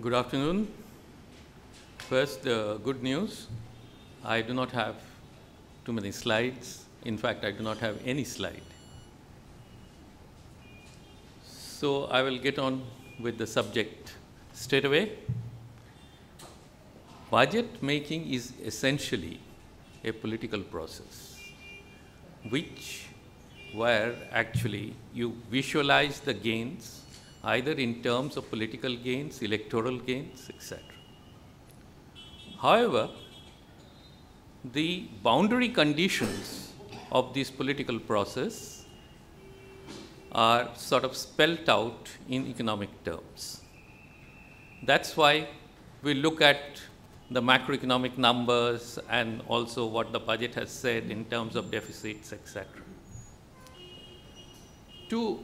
Good afternoon. First, good news. I do not have too many slides. In fact, I do not have any slide. So I will get on with the subject straight away. Budget making is essentially a political process, where actually you visualize the gains either in terms of political gains, electoral gains, etc. However, the boundary conditions of this political process are sort of spelt out in economic terms. That's why we look at the macroeconomic numbers and also what the budget has said in terms of deficits, etc. To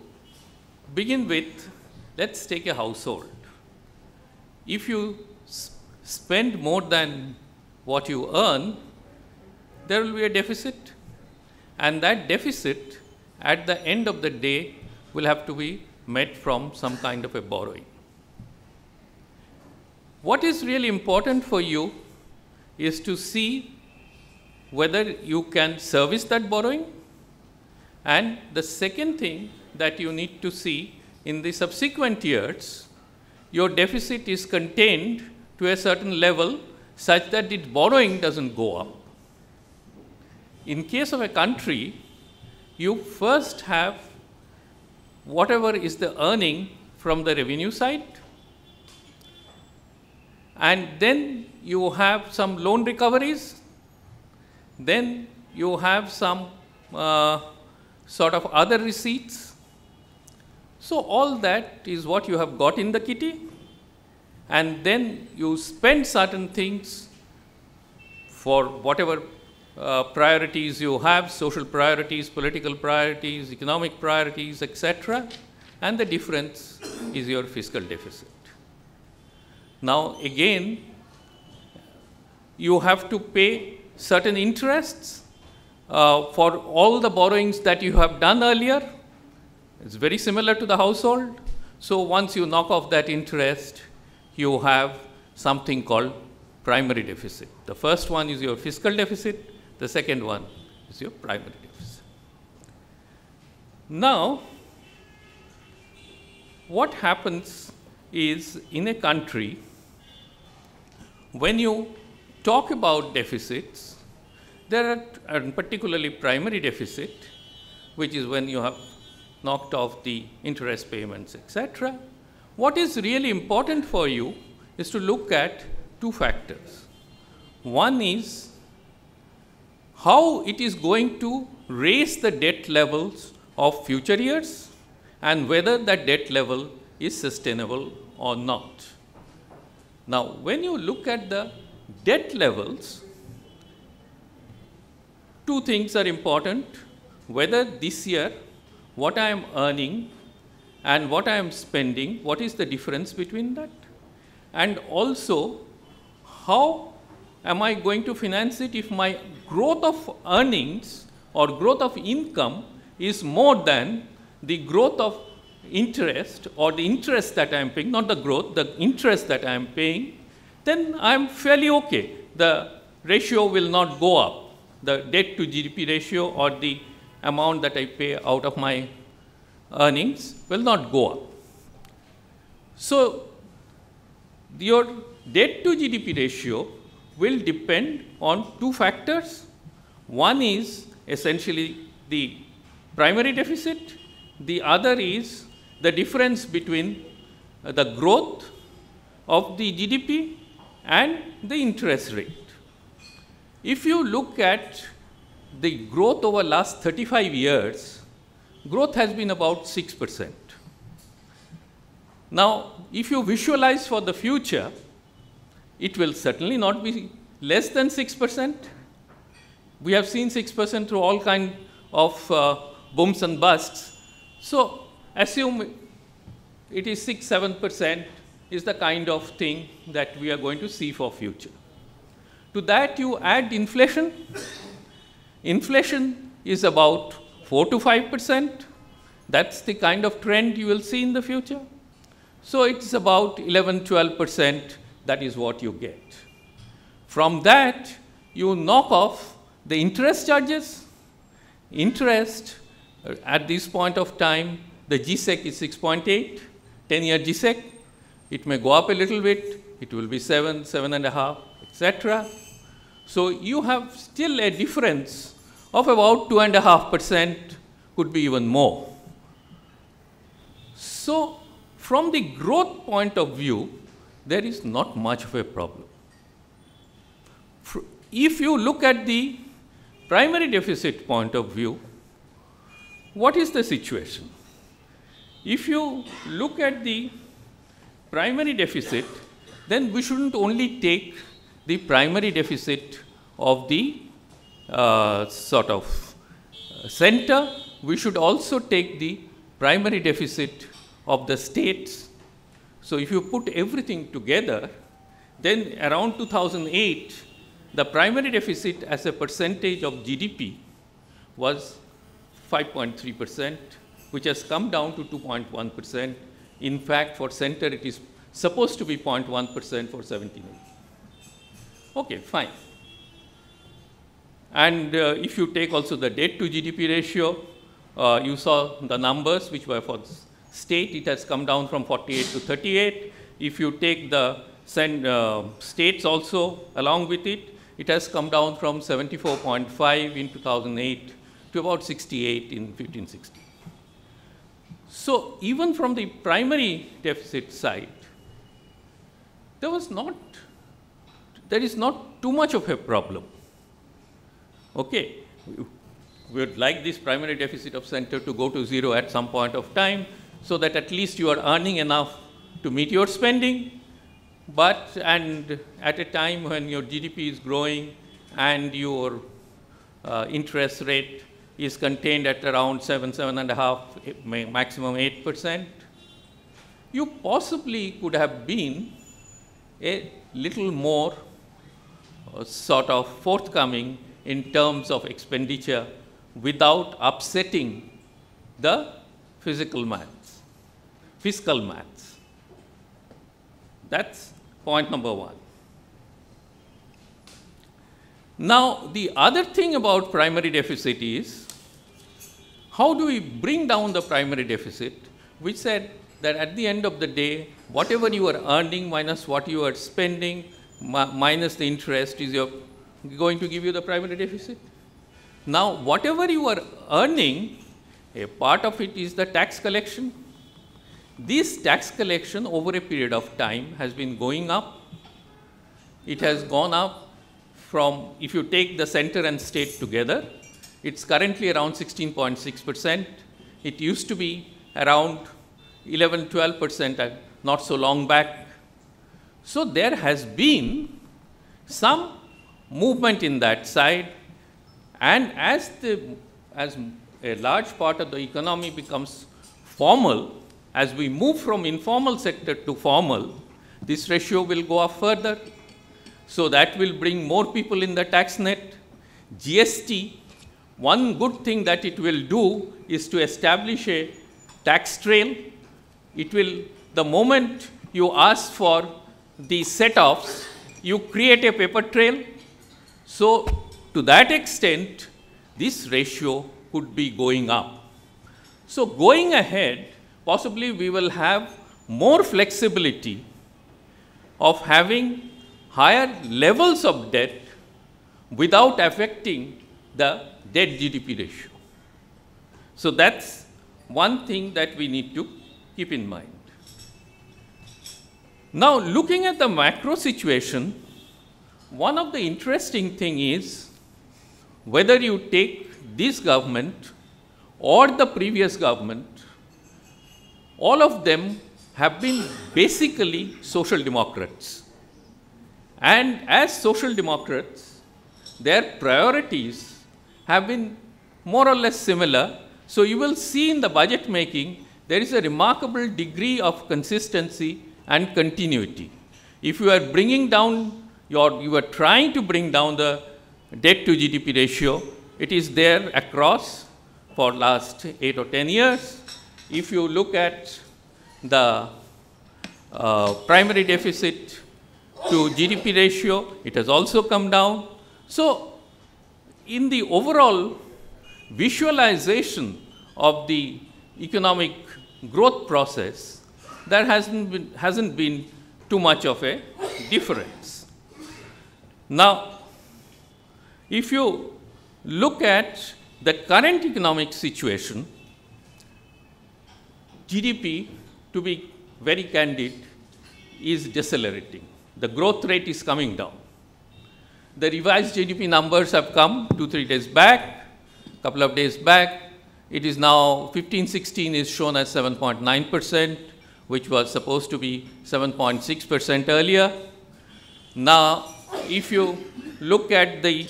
begin with, let's take a household. If you spend more than what you earn, there will be a deficit. And that deficit, at the end of the day, will have to be met from some kind of a borrowing. What is really important for you is to see whether you can service that borrowing. And the second thing that you need to see, in the subsequent years, your deficit is contained to a certain level such that its borrowing doesn't go up. In case of a country, you first have whatever is the earning from the revenue side, and then you have some loan recoveries, then you have some sort of other receipts. So all that is what you have got in the kitty, and then you spend certain things for whatever priorities you have, social priorities, political priorities, economic priorities, etc. And the difference is your fiscal deficit. Now again, you have to pay certain interests for all the borrowings that you have done earlier. It's very similar to the household. So once you knock off that interest, you have something called primary deficit. The first one is your fiscal deficit. The second one is your primary deficit. Now, what happens is, in a country, when you talk about deficits, there are, and particularly primary deficit, which is when you have knocked off the interest payments, etc. What is really important for you is to look at two factors. One is how it is going to raise the debt levels of future years and whether that debt level is sustainable or not. Now, when you look at the debt levels, two things are important: whether this year what I am earning and what I am spending, what is the difference between that? And also, how am I going to finance it if my growth of earnings or growth of income is more than the growth of interest, or the interest that I am paying, not the growth, the interest that I am paying, then I am fairly okay. The ratio will not go up. The debt to GDP ratio or the amount that I pay out of my earnings will not go up. So your debt to GDP ratio will depend on two factors. One is essentially the primary deficit. The other is the difference between the growth of the GDP and the interest rate. If you look at the growth over last 35 years, growth has been about 6%. Now, if you visualize for the future, it will certainly not be less than 6%. We have seen 6% through all kinds of booms and busts. So assume it is 6–7% is the kind of thing that we are going to see for future. To that you add inflation. Inflation is about 4 to 5%. That's the kind of trend you will see in the future. So it's about 11–12%, that is what you get. From that, you knock off the interest charges. Interest at this point of time, the GSEC is 6.8, 10-year GSEC. It may go up a little bit, it will be 7, 7.5, etc. So you have still a difference of about 2.5%, could be even more. So from the growth point of view, there is not much of a problem. If you look at the primary deficit point of view, what is the situation? If you look at the primary deficit, then we shouldn't only take the primary deficit of the center, we should also take the primary deficit of the states. So if you put everything together, then around 2008, the primary deficit as a percentage of GDP was 5.3%, which has come down to 2.1%. In fact, for center, it is supposed to be 0.1% for 17. Okay, fine. And if you take also the debt to GDP ratio, you saw the numbers which were for state, it has come down from 48 to 38. If you take the states also along with it, it has come down from 74.5 in 2008 to about 68 in 15-16. So even from the primary deficit side, there is not too much of a problem. Okay, we would like this primary deficit of center to go to zero at some point of time, so that at least you are earning enough to meet your spending, and at a time when your GDP is growing and your interest rate is contained at around 7, 7.5, maximum 8%, you possibly could have been a little more sort of forthcoming in terms of expenditure without upsetting the fiscal maths. That's point number one. Now, the other thing about primary deficit is, how do we bring down the primary deficit? We said that at the end of the day, whatever you are earning minus what you are spending minus the interest is going to give you the primary deficit. Now, whatever you are earning, a part of it is the tax collection. This tax collection over a period of time has been going up. It has gone up from, if you take the center and state together, it's currently around 16.6%. It used to be around 11–12% not so long back. So there has been some movement in that side, and as a large part of the economy becomes formal, as we move from informal sector to formal, this ratio will go up further. So that will bring more people in the tax net. GST, one good thing that it will do is to establish a tax trail. It will, the moment you ask for the set-offs, you create a paper trail. So to that extent, this ratio could be going up. So going ahead, possibly we will have more flexibility of having higher levels of debt without affecting the debt GDP ratio. So that's one thing that we need to keep in mind. Now, looking at the macro situation, one of the interesting thing is whether you take this government or the previous government, all of them have been basically social democrats. And as social democrats, their priorities have been more or less similar. So you will see in the budget making, there is a remarkable degree of consistency and continuity. If you are bringing down you are trying to bring down the debt to GDP ratio, it is there across for last 8 or 10 years. If you look at the primary deficit to GDP ratio, it has also come down. So, in the overall visualization of the economic growth process, there hasn't been too much of a difference. Now, if you look at the current economic situation, GDP, to be very candid, is decelerating. The growth rate is coming down. The revised GDP numbers have come 2-3 days back, couple of days back. It is now 15-16 is shown as 7.9%, which was supposed to be 7.6% earlier. Now, if you look at the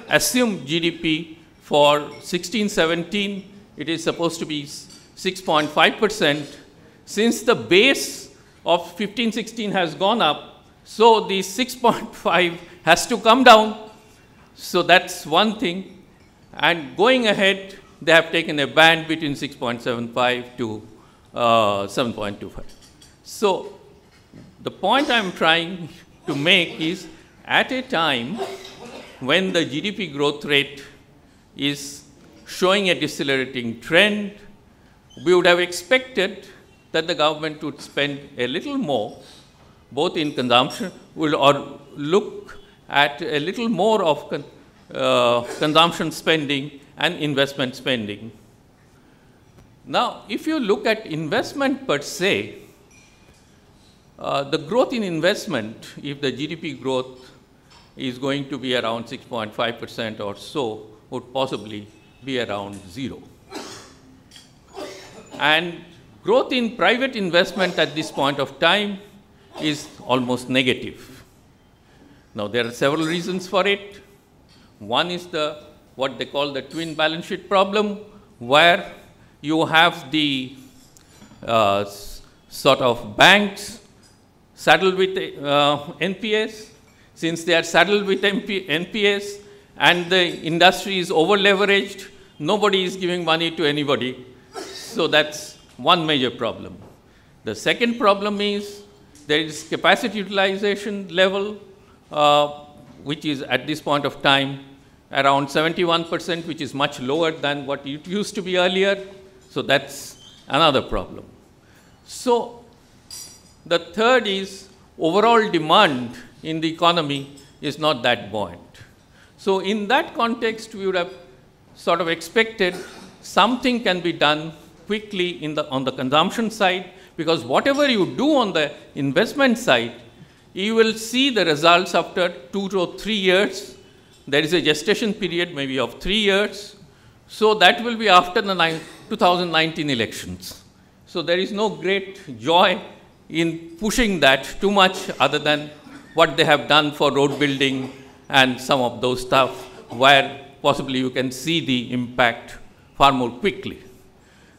assumed GDP for 16-17, it is supposed to be 6.5%. Since the base of 15-16 has gone up, so the 6.5 has to come down. So that's one thing. And going ahead, they have taken a band between 6.75 to 7.25. So the point I'm trying to make is, at a time when the GDP growth rate is showing a decelerating trend, we would have expected that the government would spend a little more, both in consumption, or look at a little more of consumption spending and investment spending. Now, if you look at investment per se, the growth in investment, if the GDP growth is going to be around 6.5% or so, would possibly be around 0. And growth in private investment at this point of time is almost negative. Now, there are several reasons for it. One is what they call the twin balance sheet problem, where you have the sort of banks saddled with NPS. Since they are saddled with NPS and the industry is over-leveraged, nobody is giving money to anybody. So that's one major problem. The second problem is there is capacity utilization level, which is at this point of time around 71%, which is much lower than what it used to be earlier. So that's another problem. So the third is overall demand in the economy is not that buoyant. So in that context, we would have sort of expected something can be done quickly on the consumption side, because whatever you do on the investment side, you will see the results after 2 to 3 years. There is a gestation period maybe of 3 years. So that will be after the 2019 elections. So there is no great joy in pushing that too much, other than what they have done for road building and some of those stuff, where possibly you can see the impact far more quickly.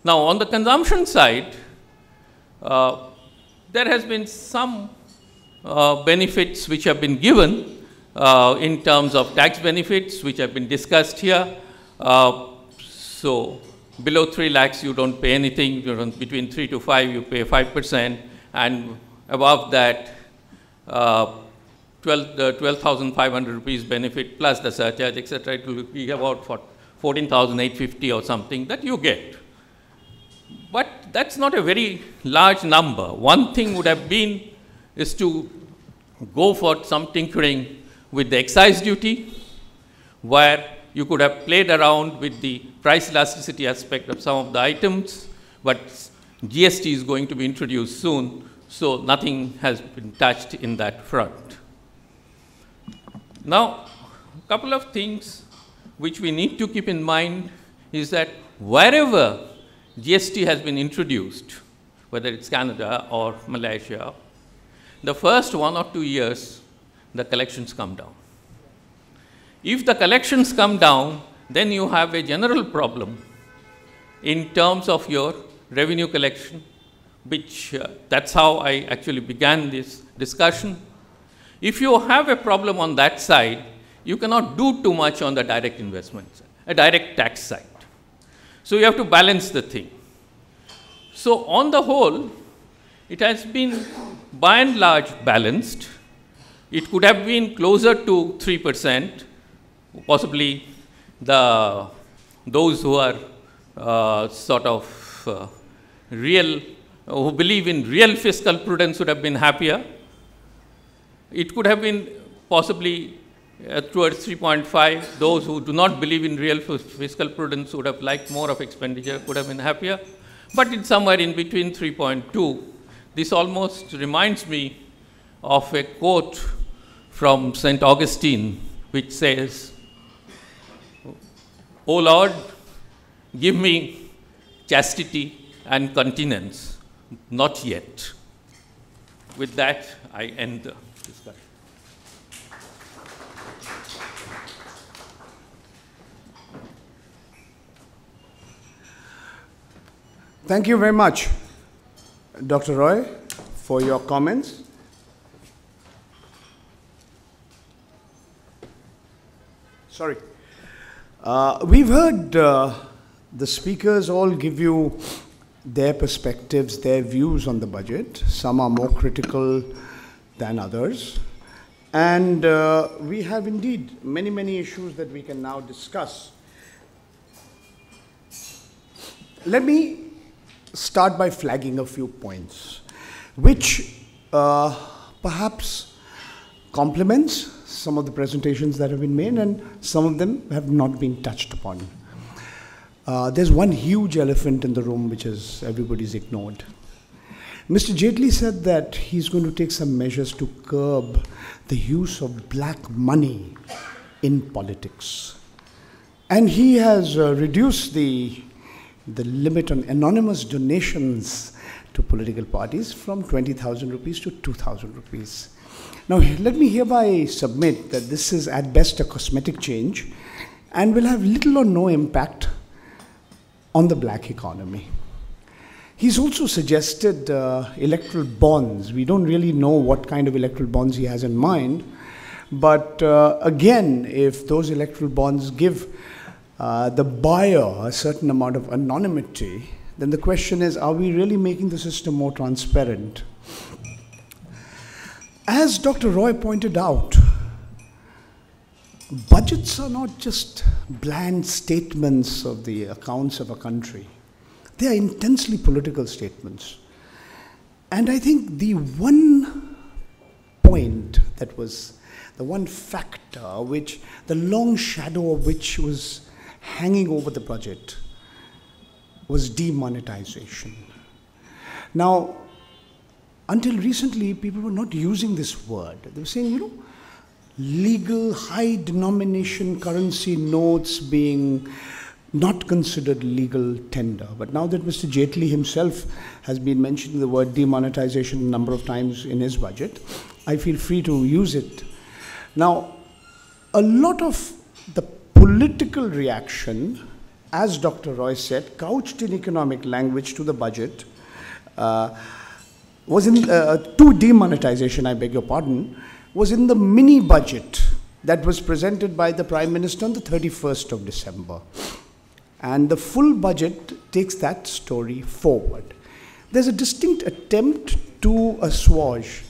Now, on the consumption side, there has been some benefits which have been given in terms of tax benefits, which have been discussed here. So below 3 lakhs, you don't pay anything. Between 3 to 5, you pay 5%. And above that, 12,500 rupees benefit plus the surcharge, etc. It will be about 14,850 or something that you get. But that's not a very large number. One thing would have been is to go for some tinkering with the excise duty, where you could have played around with the price elasticity aspect of some of the items, but GST is going to be introduced soon, so nothing has been touched in that front. Now, a couple of things which we need to keep in mind is that wherever GST has been introduced, whether it's Canada or Malaysia, the first 1 or 2 years, the collections come down. If the collections come down, then you have a general problem in terms of your revenue collection, which that's how I actually began this discussion. If you have a problem on that side, you cannot do too much on the direct investment side, a direct tax side. So you have to balance the thing. So on the whole, it has been by and large balanced. It could have been closer to 3%, possibly those who are who believe in real fiscal prudence would have been happier. It could have been possibly towards 3.5. Those who do not believe in real fiscal prudence would have liked more of expenditure, could have been happier. But it's somewhere in between 3.2. This almost reminds me of a quote from St. Augustine, which says, "O Lord, give me chastity and continence, not yet." With that, I end the discussion. Thank you very much, Dr. Roy, for your comments. Sorry. We've heard the speakers all give you their perspectives, their views on the budget. Some are more critical than others. And we have indeed many, many issues that we can now discuss. Let me start by flagging a few points, which perhaps complements some of the presentations that have been made, and some of them have not been touched upon. There's one huge elephant in the room which is everybody's ignored. Mr. Jaitley said that he's going to take some measures to curb the use of black money in politics. And he has reduced the limit on anonymous donations to political parties from 20,000 rupees to 2,000 rupees. Now, let me hereby submit that this is at best a cosmetic change and will have little or no impact on the black economy. He's also suggested electoral bonds. We don't really know what kind of electoral bonds he has in mind, but again, if those electoral bonds give the buyer a certain amount of anonymity, then the question is, are we really making the system more transparent? As Dr. Roy pointed out, budgets are not just bland statements of the accounts of a country. They are intensely political statements. And I think the one point that was, the one factor which, the long shadow of which was hanging over the budget was demonetization. Now, until recently, people were not using this word. They were saying, legal high denomination currency notes being not considered legal tender. But now that Mr. Jaitley himself has been mentioning the word demonetization a number of times in his budget, I feel free to use it. Now, a lot of the political reaction, as Dr. Roy said, couched in economic language to the budget, was in, to demonetization, I beg your pardon, was in the mini budget that was presented by the Prime Minister on the 31st of December. And the full budget takes that story forward. There's a distinct attempt to assuage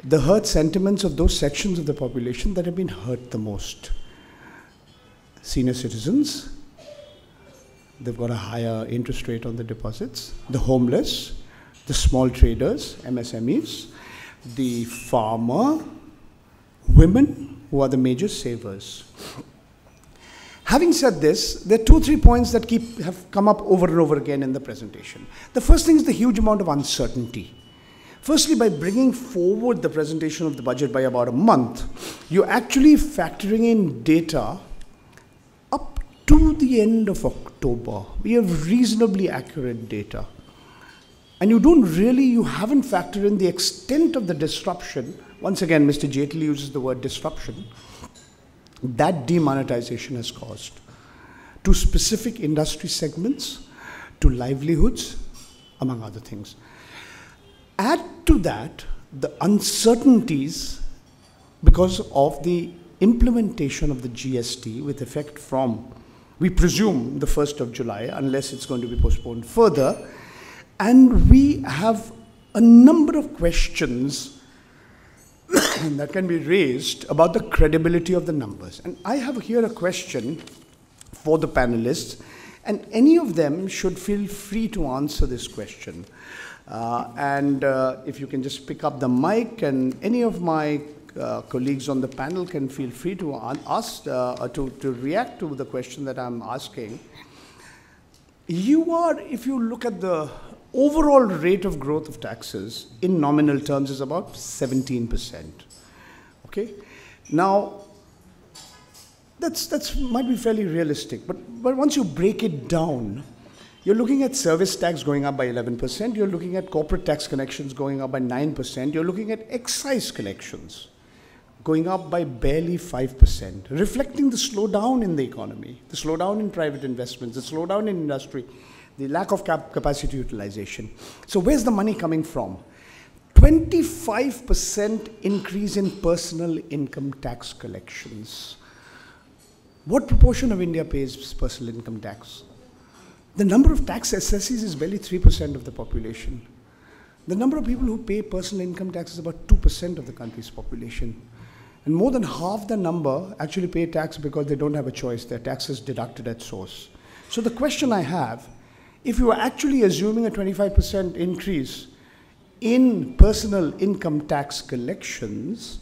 the hurt sentiments of those sections of the population that have been hurt the most. Senior citizens, they've got a higher interest rate on the deposits, the homeless, the small traders, MSMEs, the farmer, women, who are the major savers. Having said this, there are 2 or 3 points that have come up over and over again in the presentation. The first thing is the huge amount of uncertainty. Firstly, by bringing forward the presentation of the budget by about a month, you're actually factoring in data up to the end of October. We have reasonably accurate data. And you haven't factored in the extent of the disruption. Once again, Mr. Jaitley uses the word disruption. That demonetization has caused to specific industry segments, to livelihoods, among other things. Add to that the uncertainties because of the implementation of the GST with effect from, we presume, the 1st of July, unless it's going to be postponed further. And we have a number of questions that can be raised about the credibility of the numbers. And I have here a question for the panelists, and any of them should feel free to answer this question. If you can just pick up the mic, and any of my colleagues on the panel can feel free to ask, to react to the question that I'm asking. If you look at the overall rate of growth of taxes in nominal terms is about 17%. Okay? Now, that's might be fairly realistic, but once you break it down, you're looking at service tax going up by 11%, you're looking at corporate tax collections going up by 9%, you're looking at excise collections going up by barely 5%, reflecting the slowdown in the economy, the slowdown in private investments, the slowdown in industry, the lack of capacity utilization. So where's the money coming from? 25% increase in personal income tax collections. What proportion of India pays personal income tax? The number of tax assessees is barely 3% of the population. The number of people who pay personal income tax is about 2% of the country's population. And more than half the number actually pay tax because they don't have a choice. Their tax is deducted at source. So the question I have, if you are actually assuming a 25% increase in personal income tax collections,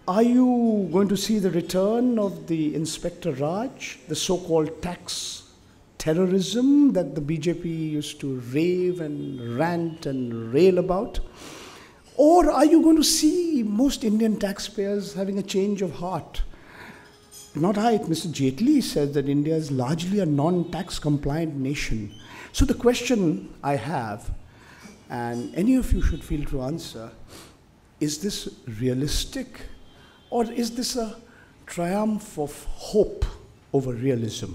are you going to see the return of the Inspector Raj, the so-called tax terrorism that the BJP used to rave and rant and rail about? Or are you going to see most Indian taxpayers having a change of heart? Not I, Mr. Jaitley says that India is largely a non-tax compliant nation. So the question I have, and any of you should feel to answer, is this realistic? Or is this a triumph of hope over realism?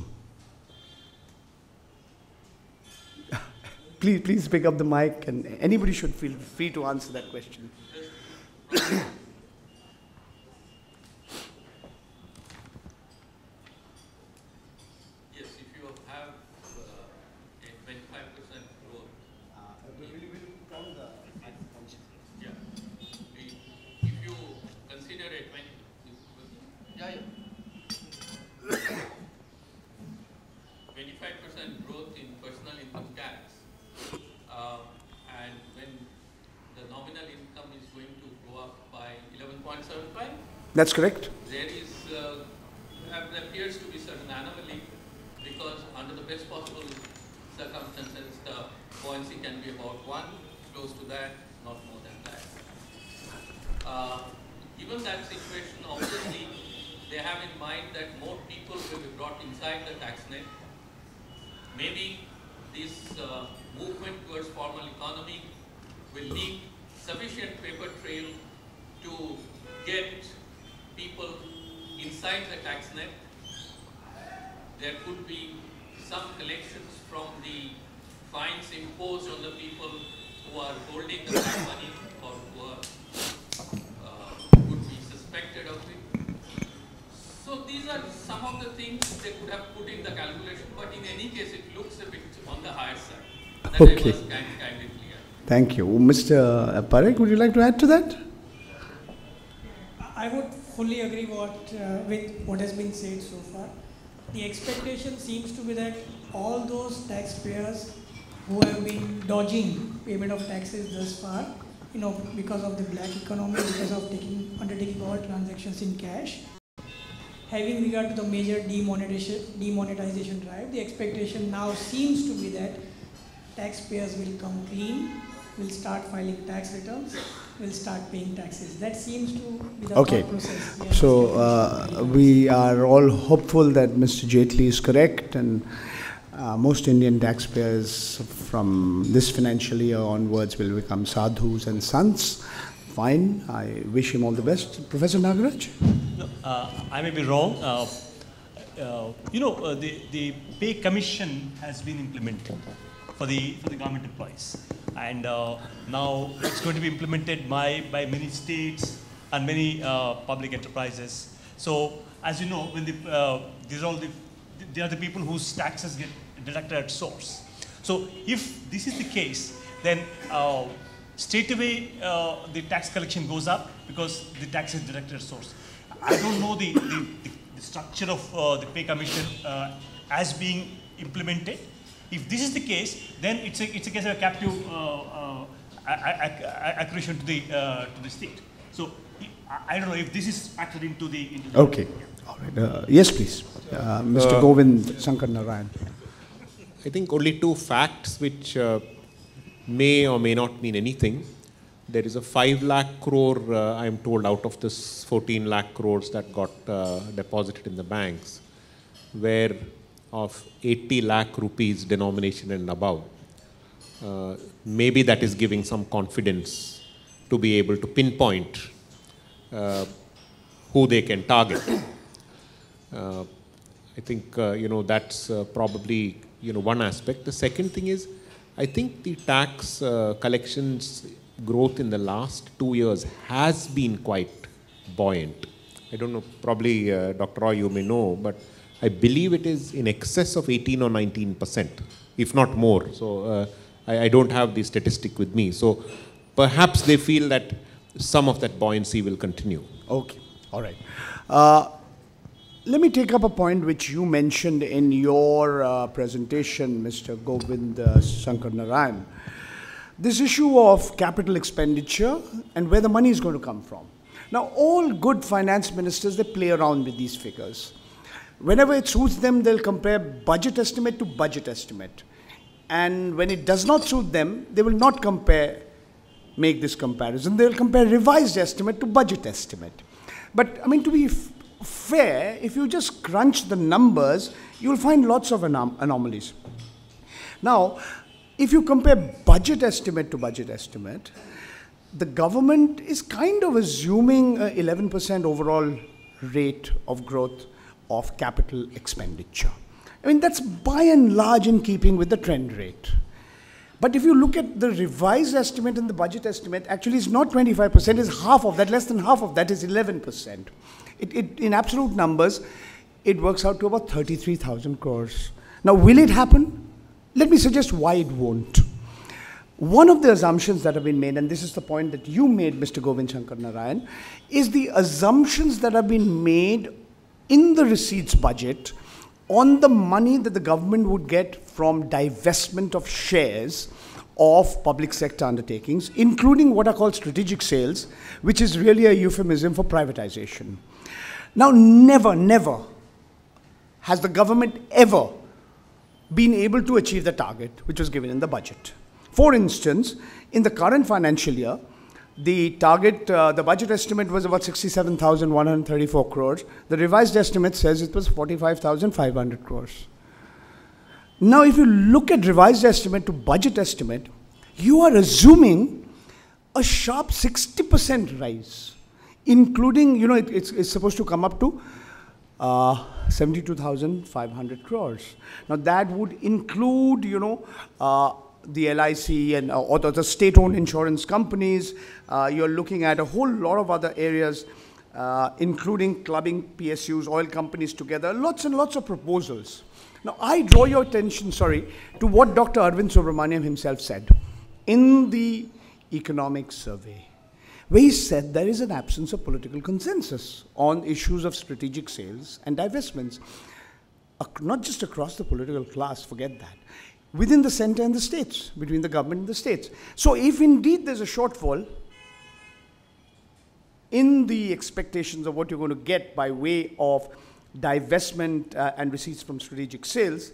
Please pick up the mic, and anybody should feel free to answer that question. Yes, if you have a 25% growth, yeah. If you consider a 25% growth in personal income tax, and when the nominal income is going to go up by 11.75, that's correct. there appears to be certain anomaly, because under the best possible circumstances, the buoyancy can be about 1, close to that, not more than that. Given that situation, obviously, they have in mind that more people will be brought inside the tax net. Maybe this movement towards formal economy will leave sufficient paper trail to get people inside the tax net. There could be some collections from the fines imposed on the people who are holding the tax money, or who are, could be suspected of it. So these are some of the things they could have put in the calculation, but in any case, it looks a bit on the higher side. That Okay. was kind of clear. Thank you. Mr. Parekh, would you like to add to that? I would fully agree with what has been said so far. The expectation seems to be that all those taxpayers who have been dodging payment of taxes thus far, because of the black economy, because of undertaking all transactions in cash, having regard to the major demonetization drive, the expectation now seems to be that taxpayers will come clean, will start filing tax returns, will start paying taxes. That seems to be the thought process. So we are all hopeful that Mr. Jaitley is correct, and most Indian taxpayers from this financial year onwards will become sadhus and sants. Fine. I wish him all the best. Professor Nagaraj? No, I may be wrong. The pay commission has been implemented for the government employees, and now it's going to be implemented by many states and many public enterprises. So, as you know, when they are the people whose taxes get deducted at source. So, if this is the case, then straight away the tax collection goes up because the tax is directed source. I don't know the structure of the pay commission as being implemented. If this is the case, then it's a case of a captive accretion to the state. So I don't know if this is factored into the. Okay. All right. Yes, please. Mr. Govind Shankar Narayan. I think only two facts which may or may not mean anything. There is a 5 lakh crore, I am told, out of this 14 lakh crores that got deposited in the banks, where of 80 lakh rupees denomination and above. Maybe that is giving some confidence to be able to pinpoint who they can target. I think, that's probably, one aspect. The second thing is, I think the tax collections growth in the last 2 years has been quite buoyant. I don't know, probably Dr. Roy, you may know, but I believe it is in excess of 18 or 19%, if not more. So I don't have the statistic with me. So perhaps they feel that some of that buoyancy will continue. Okay, all right. Let me take up a point which you mentioned in your presentation, Mr. Govind Shankar Narayan. This issue of capital expenditure and where the money is going to come from. Now, all good finance ministers, they play around with these figures. Whenever it suits them, they'll compare budget estimate to budget estimate. And when it does not suit them, they will not make this comparison. They'll compare revised estimate to budget estimate. But, I mean, to be fair, if you just crunch the numbers, you'll find lots of anomalies. Now, if you compare budget estimate to budget estimate, the government is kind of assuming an 11% overall rate of growth of capital expenditure. I mean, that's by and large in keeping with the trend rate. But if you look at the revised estimate and the budget estimate, actually it's not 25%, it's half of that, less than half of that is 11%. In absolute numbers, it works out to about 33,000 crores. Now, will it happen? Let me suggest why it won't. One of the assumptions that have been made, and this is the point that you made, Mr. Govind Shankar Narayan, is the assumptions that have been made in the receipts budget on the money that the government would get from divestment of shares of public sector undertakings, including what are called strategic sales, which is really a euphemism for privatization. Now, never has the government ever been able to achieve the target which was given in the budget. For instance, in the current financial year, the target, the budget estimate was about 67,134 crores. The revised estimate says it was 45,500 crores. Now, if you look at revised estimate to budget estimate, you are assuming a sharp 60% rise, including, it's supposed to come up to 72,500 crores. Now, that would include, the LIC and or the state-owned insurance companies. You're looking at a whole lot of other areas, including clubbing PSUs, oil companies together, lots and lots of proposals. Now, I draw your attention, to what Dr. Arvind Subramanian himself said in the economic survey, where he said there is an absence of political consensus on issues of strategic sales and divestments, not just across the political class, forget that, within the center and the states, between the government and the states. So if indeed there's a shortfall in the expectations of what you're going to get by way of divestment and receipts from strategic sales,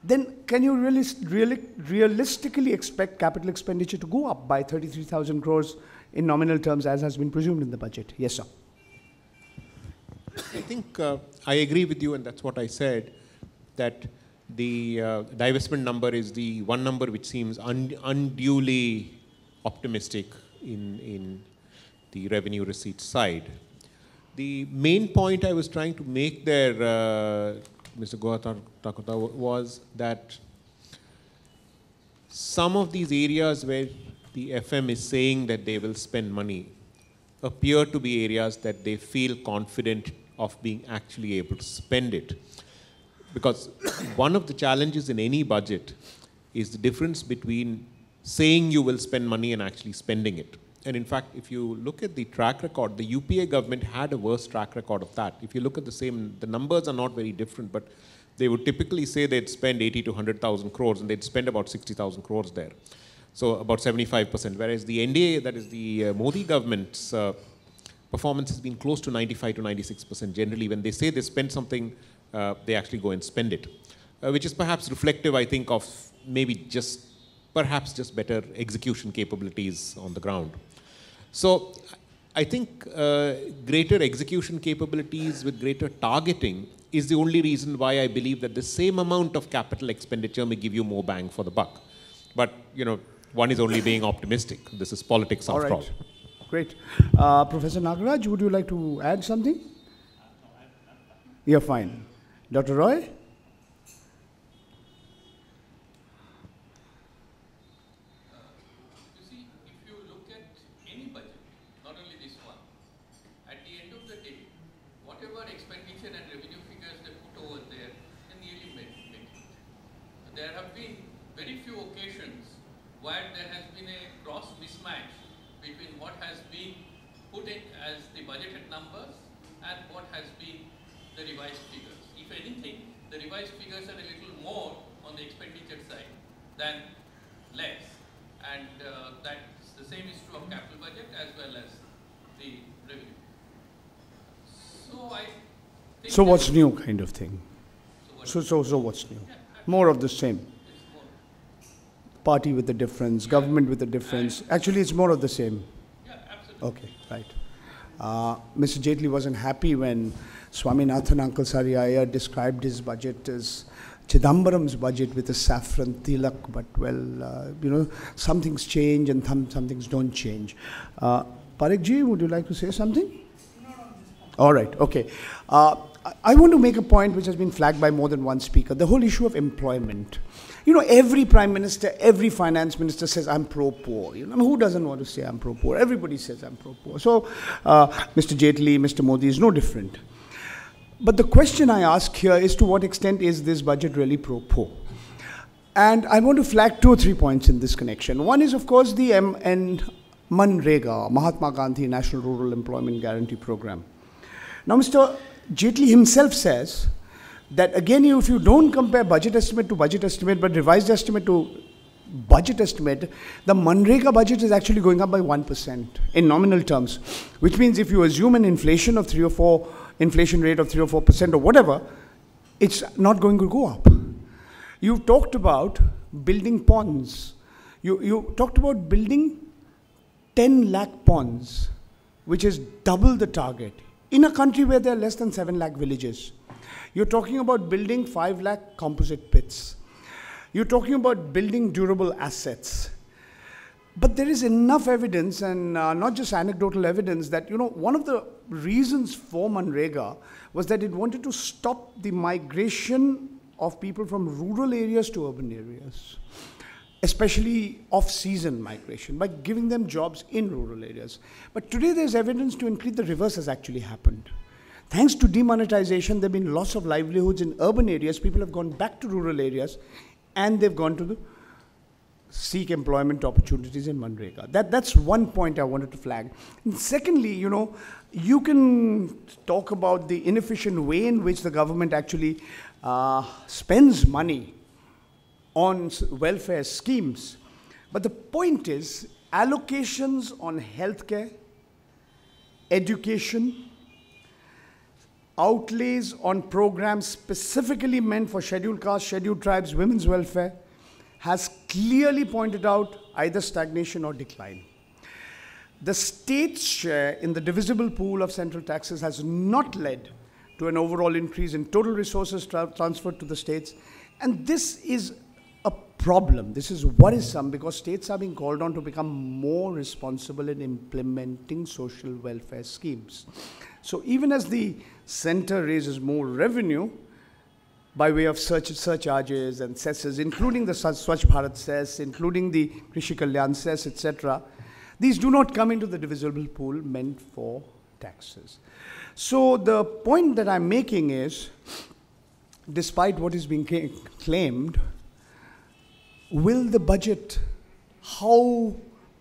then can you realistically expect capital expenditure to go up by 33,000 crores in nominal terms as has been presumed in the budget? Yes, sir. I think I agree with you, and that's what I said, that the divestment number is the one number which seems unduly optimistic in the revenue receipt side. The main point I was trying to make there, Mr. Gohatakota, was that some of these areas where the FM is saying that they will spend money appear to be areas that they feel confident of being actually able to spend it. Because one of the challenges in any budget is the difference between saying you will spend money and actually spending it. And in fact, if you look at the track record, the UPA government had a worse track record of that. If you look at the numbers are not very different, but they would typically say they'd spend 80 to 100,000 crores and they'd spend about 60,000 crores there. So about 75%, whereas the NDA, that is the Modi government's performance has been close to 95 to 96% generally. When they say they spend something, they actually go and spend it, which is perhaps reflective, I think, of maybe perhaps just better execution capabilities on the ground. So I think greater execution capabilities with greater targeting is the only reason why I believe that the same amount of capital expenditure may give you more bang for the buck. But, one is only being optimistic. This is politics after all. Great. Professor Nagaraj, would you like to add something? You're fine. Dr. Roy? There have been very few occasions where there has been a gross mismatch between what has been put in as the budgeted numbers and what has been the revised figures. If anything, the revised figures are a little more on the expenditure side than less. And that's the same is true of capital budget as well as the revenue. So I think... So what's new kind of thing? So what's new? Yeah. More of the same. Party with a difference, government with a difference. Actually, it's more of the same. Yeah, absolutely. Okay, right. Mr. Jaitley wasn't happy when Swaminathan Ankalsari Iyer described his budget as Chidambaram's budget with a saffron tilak, but well, some things change and some things don't change. Parekh-ji, would you like to say something? All right, okay. I want to make a point which has been flagged by more than one speaker, the whole issue of employment. Every prime minister, every finance minister says, I'm pro-poor. Who doesn't want to say I'm pro-poor? Everybody says I'm pro-poor. So Mr. Jaitley, Mr. Modi is no different. But the question I ask here is, to what extent is this budget really pro-poor? And I want to flag 2 or 3 points in this connection. One is, of course, the MNREGA, Mahatma Gandhi National Rural Employment Guarantee Program. Now, Mr. Jaitley himself says that, again, if you don't compare budget estimate to budget estimate, but revised estimate to budget estimate, the MNREGA budget is actually going up by 1% in nominal terms, which means if you assume an inflation of 3 or 4, inflation rate of 3 or 4% or whatever, it's not going to go up. You've talked about building ponds. You talked about building 10 lakh ponds, which is double the target, in a country where there are less than 7 lakh villages. You're talking about building 5 lakh composite pits. You're talking about building durable assets. But there is enough evidence, and not just anecdotal evidence, that one of the reasons for MNREGA was that it wanted to stop the migration of people from rural areas to urban areas, especially off-season migration, by giving them jobs in rural areas. But today there's evidence to indicate the reverse has actually happened. Thanks to demonetization, there have been loss of livelihoods in urban areas. People have gone back to rural areas, and they've gone to seek employment opportunities in MNREGA. That's one point I wanted to flag. And secondly, you can talk about the inefficient way in which the government actually spends money on welfare schemes. But the point is, allocations on healthcare, education, outlays on programs specifically meant for scheduled castes, scheduled tribes, women's welfare, has clearly pointed out either stagnation or decline. The state's share in the divisible pool of central taxes has not led to an overall increase in total resources transferred to the states. And this is a problem. This is worrisome, because states are being called on to become more responsible in implementing social welfare schemes. So even as the center raises more revenue by way of surcharges and cesses, including the Swachh Bharat cess, including the Krishi Kalyan cess, etc., these do not come into the divisible pool meant for taxes. So the point that I'm making is, despite what is being claimed, will the budget how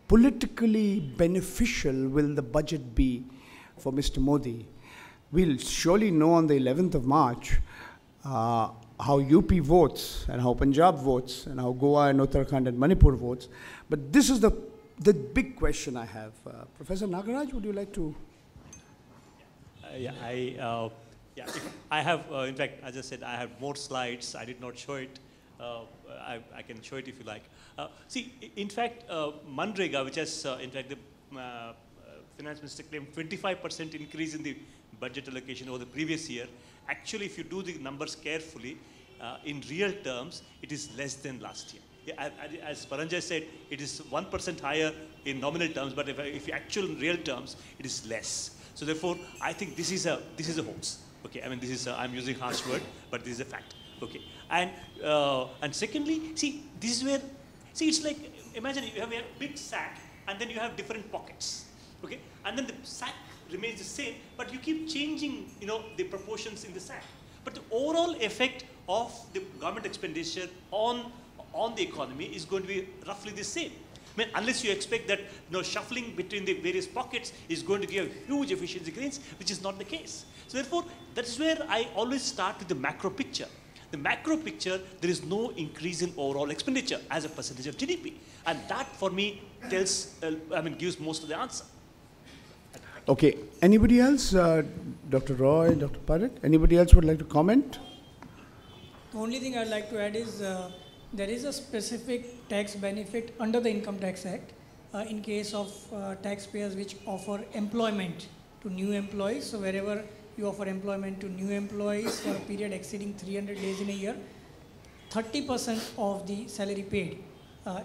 politically beneficial will the budget be for Mr. Modi? We'll surely know on the 11th of March how UP votes and how Punjab votes and how Goa and Uttarakhand and Manipur votes. But this is the big question I have. Professor Nagaraj, would you like to? I have, in fact, as I said, I have more slides. I did not show it. I can show it if you like. See, in fact, Manrega, which has, in fact, the Finance Minister claimed 25% increase in the budget allocation over the previous year. Actually, if you do the numbers carefully, in real terms, it is less than last year. Yeah, as Paranjay said, it is 1% higher in nominal terms, but if you actual in real terms, it is less. So therefore, I think this is a hoax. Okay, I mean this is I'm using harsh word, but this is a fact. Okay, and secondly, see, this is where, see, it's like, imagine you have a big sack and then you have different pockets. Okay, and then the sack remains the same, but you keep changing, you know, the proportions in the sack. But the overall effect of the government expenditure on the economy is going to be roughly the same. I mean, unless you expect that, you know, shuffling between the various pockets is going to give huge efficiency gains, which is not the case. So therefore, that is where I always start with the macro picture. The macro picture, there is no increase in overall expenditure as a percentage of GDP. And that for me tells, gives most of the answer. Okay, anybody else? Dr. Roy, Dr. Parekh, anybody else would like to comment? The only thing I'd like to add is there is a specific tax benefit under the Income Tax Act in case of taxpayers which offer employment to new employees. So wherever you offer employment to new employees for a period exceeding 300 days in a year, 30% of the salary paid,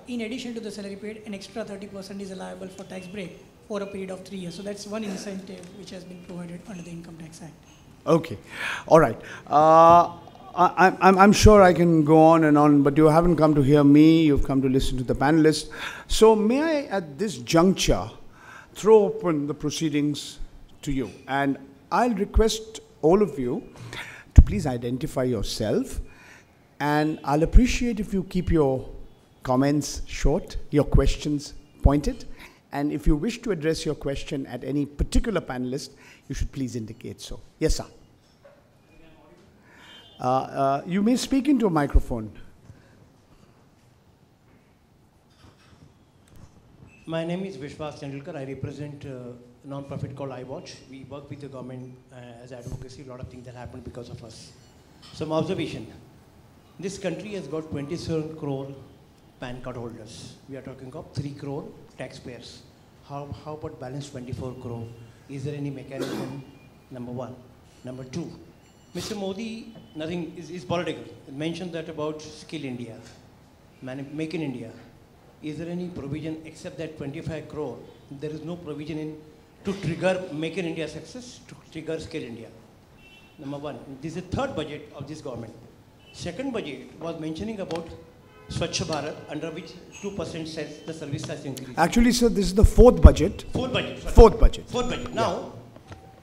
in addition to the salary paid, an extra 30% is allowable for tax break for a period of 3 years. So that's one incentive which has been provided under the Income Tax Act. Okay, all right. I'm sure I can go on and on, but you haven't come to hear me, you've come to listen to the panelists. So may I, at this juncture, throw open the proceedings to you. And I'll request all of you to please identify yourself, and I'll appreciate if you keep your comments short, your questions pointed, and if you wish to address your question at any particular panelist, you should please indicate so. Yes, sir. You may speak into a microphone. My name is Vishwas Tendulkar. I represent a non-profit called iWatch. We work with the government as advocacy. A lot of things that happen because of us. Some observation. This country has got 27 crore PAN card holders. We are talking of 3 crore taxpayers. How about balance 24 crore? Is there any mechanism? Number one. Number two. Mr. Modi, nothing is political. He mentioned that about Skill India, Make in India. Is there any provision except that 25 crore? There is no provision to trigger Make in India success, to trigger Skill India. Number one, this is the third budget of this government. Second budget was mentioning about Swachh Bharat, under which 2% says the service has increased. Actually, sir, this is the fourth budget. Fourth budget. Sorry. Fourth budget. Fourth budget. Now,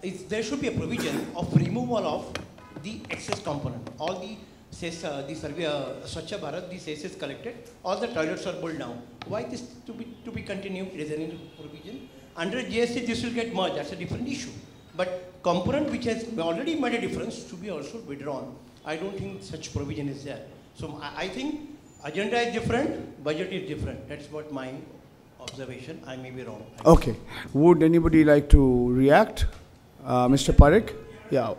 there should be a provision of removal of the excess component. All the Swachh Bharat, the cess is collected, all the toilets are pulled down. Why this to be continued? Is there any provision? Under GST, this will get merged. That's a different issue. But component which has already made a difference to be also withdrawn. I don't think such provision is there. So I think agenda is different, budget is different. That's what my observation. I may be wrong. Okay. Would anybody like to react? Mr. Parekh? Yeah.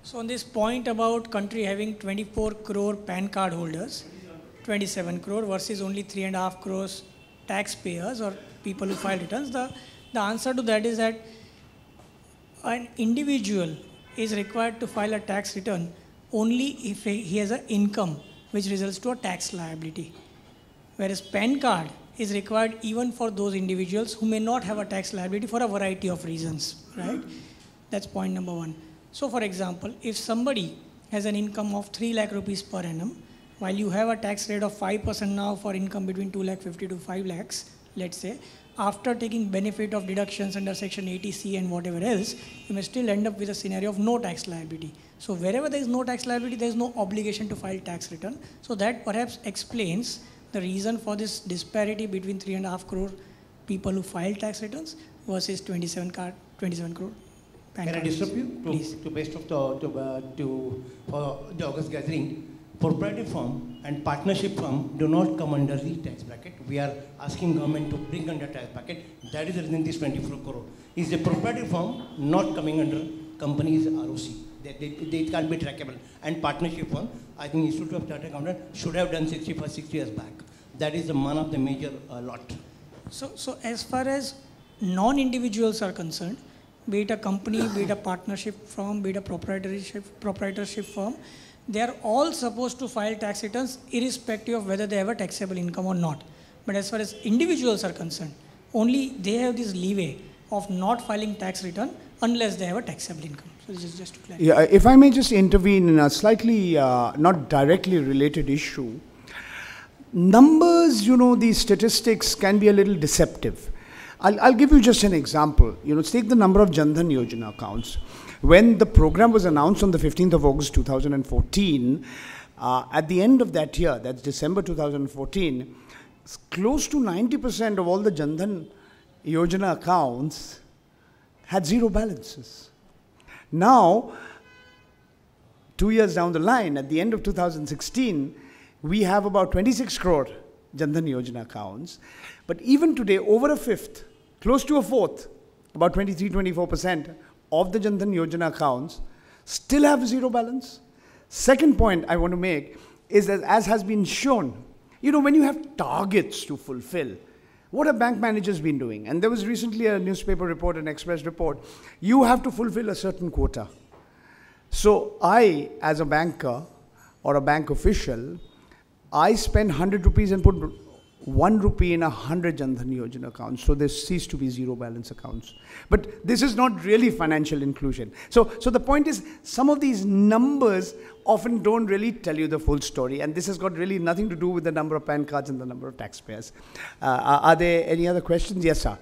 So on this point about country having 24 crore PAN card holders, 27 crore versus only 3.5 crores taxpayers or people who file returns, the answer to that is that an individual is required to file a tax return only if he has an income which results to a tax liability. Whereas PAN card is required even for those individuals who may not have a tax liability for a variety of reasons, right? That's point number one. So for example, if somebody has an income of 3 lakh rupees per annum, while you have a tax rate of 5% now for income between 2 lakh 50 to 5 lakhs, let's say, after taking benefit of deductions under section 80C and whatever else, you may still end up with a scenario of no tax liability. So wherever there is no tax liability, there is no obligation to file tax return. So that perhaps explains the reason for this disparity between 3.5 crore people who file tax returns versus 27 crore PAN Can I card disturb users. you? Please. To best of for the August gathering, proprietary firm and partnership firm do not come under the tax bracket. We are asking government to bring under tax bracket. That is the reason this 24 crore. Is a proprietary firm not coming under company's ROC. They can't be trackable. And partnership firm, I think Institute of Chartered Accountant should have done 60 years back. That is one of the major lot. So as far as non-individuals are concerned, be it a company, be it a partnership firm, be it a proprietorship firm, they are all supposed to file tax returns irrespective of whether they have a taxable income or not. But as far as individuals are concerned, only they have this leeway of not filing tax return unless they have a taxable income. So this is just to clarify. Yeah, if I may just intervene in a slightly not directly related issue. Numbers, these statistics can be a little deceptive. I'll give you just an example. Let's take the number of Jan Dhan Yojana accounts. When the program was announced on the 15th of August 2014, at the end of that year, that's December 2014, close to 90% of all the Jan Dhan Yojana accounts had zero balances. Now, 2 years down the line, at the end of 2016, we have about 26 crore Jan Dhan Yojana accounts. But even today, over a fifth, close to a fourth, about 23-24% of the Jan Dhan Yojana accounts still have zero balance. Second point I want to make is that, as has been shown, when you have targets to fulfill, what have bank managers been doing? And there was recently a newspaper report, an Express report. You have to fulfill a certain quota. So I, as a banker or a bank official, I spend 100 rupees and put 1 rupee in 100 Jan Dhan Yojana accounts. So there cease to be zero balance accounts. But this is not really financial inclusion. So the point is, some of these numbers often don't really tell you the full story. And this has got really nothing to do with the number of PAN cards and the number of taxpayers. Are there any other questions? Yes, sir.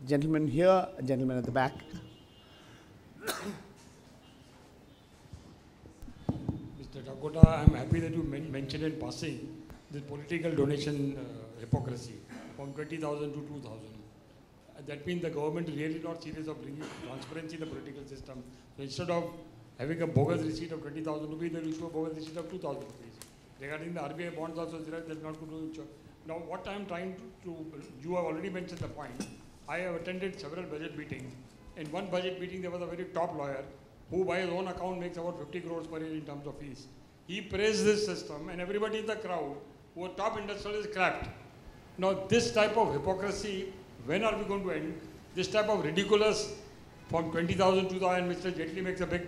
Gentleman here, a gentleman at the back. Mr. Dakota, I'm happy that you mentioned in passing the political donation hypocrisy from 20,000 to 2,000. That means the government really not serious of bringing transparency in the political system. So instead of having a bogus receipt of 20,000 rupees, they will issue a bogus receipt of 2,000 rupees. Regarding the RBI bonds also, they're not going to. Now what I'm trying to, you have already mentioned the point. I have attended several budget meetings. In one budget meeting, there was a very top lawyer who by his own account makes about 50 crores per year in terms of fees. He praised this system and everybody in the crowd who are top industrialists clapped. Now this type of hypocrisy, when are we going to end? This type of ridiculous from 20,000 to 2,000, Mr. Jaitley makes a big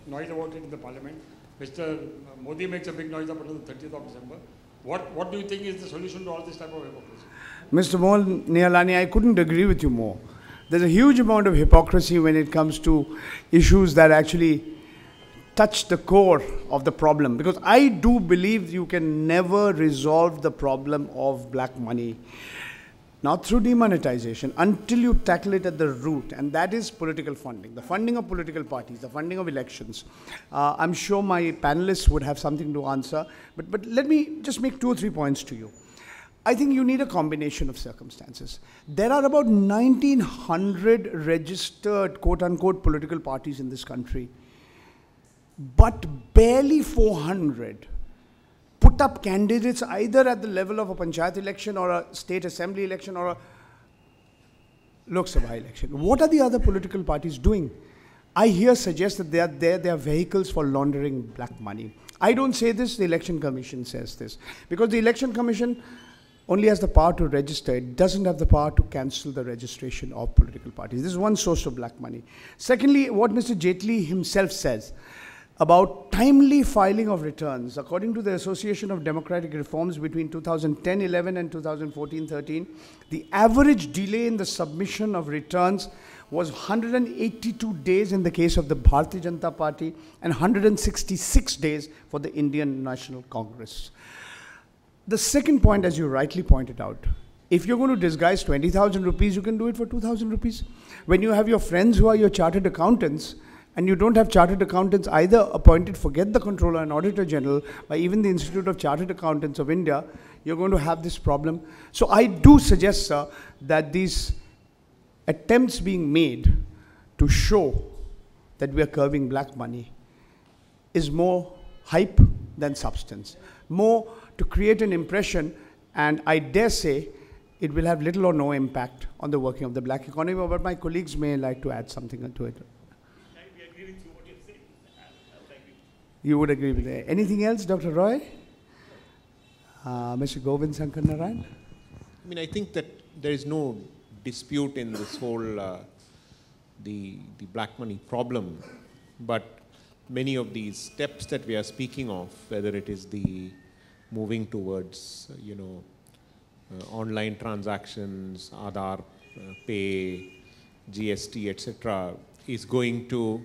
noise about it in the parliament. Mr. Modi makes a big noise about it on the 30th of December. What do you think is the solution to all this type of hypocrisy? Mr. Mohan Nihalani, I couldn't agree with you more. There's a huge amount of hypocrisy when it comes to issues that actually touch the core of the problem. Because I do believe you can never resolve the problem of black money, not through demonetization, until you tackle it at the root, and that is political funding, the funding of political parties, the funding of elections. I'm sure my panelists would have something to answer, but let me just make 2 or 3 points to you. I think you need a combination of circumstances. There are about 1,900 registered, quote-unquote, political parties in this country, but barely 400 put up candidates either at the level of a Panchayat election or a state assembly election or a Lok Sabha election. What are the other political parties doing? I here suggest that they are vehicles for laundering black money. I don't say this, the Election Commission says this. Because the Election Commission only has the power to register. It doesn't have the power to cancel the registration of political parties. This is one source of black money. Secondly, what Mr. Jaitley himself says about timely filing of returns. According to the Association of Democratic Reforms between 2010-11 and 2014-13, the average delay in the submission of returns was 182 days in the case of the Bharatiya Janata Party and 166 days for the Indian National Congress. The second point, as you rightly pointed out, If you're going to disguise 20,000 rupees, you can do it for 2,000 rupees. When you have your friends who are your chartered accountants, and you don't have chartered accountants either appointed, forget the Comptroller and Auditor General, by even the Institute of Chartered Accountants of India, you're going to have this problem. So I do suggest, sir, that these attempts being made to show that we are curbing black money is more hype than substance, more to create an impression, and I dare say it will have little or no impact on the working of the black economy, but my colleagues may like to add something to it. I agree with you what you're saying. You would agree with that. Anything else, Dr. Roy? Mr. Govind Shankar Narayan? I mean, I think that there is no dispute in this whole the black money problem, but many of these steps that we are speaking of, whether it is the moving towards, online transactions, Aadhaar, Pay, GST, etc., is going to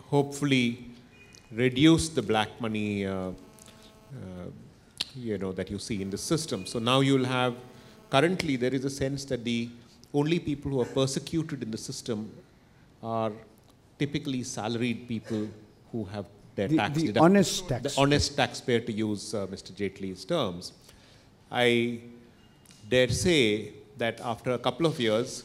hopefully reduce the black money, that you see in the system. So now you'll have, currently there is a sense that the only people who are persecuted in the system are typically salaried people who have their tax deducted. Honest tax. The honest taxpayer, to use Mr. Jaitley's terms. I dare say that after a couple of years,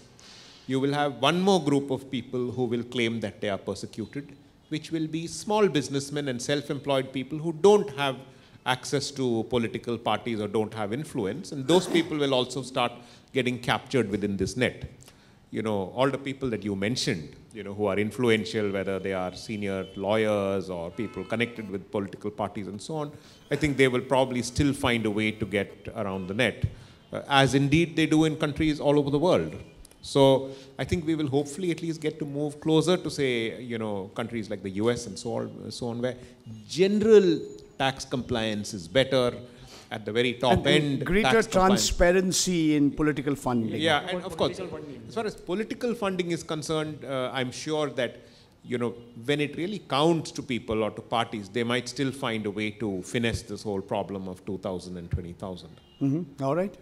you will have one more group of people who will claim that they are persecuted, which will be small businessmen and self-employed people who don't have access to political parties or don't have influence, and those people will also start getting captured within this net. All the people that you mentioned, who are influential, whether they are senior lawyers or people connected with political parties and so on, I think they will probably still find a way to get around the net, as indeed they do in countries all over the world. So I think we will hopefully at least get to move closer to, say, countries like the US and so on, where general tax compliance is better, at the very top end. Greater transparency in political funding. Yeah, and of course, as far as political funding is concerned, I'm sure that, when it counts counts to people or to parties, they might still find a way to finesse this whole problem of 2,000 and 20,000. All right.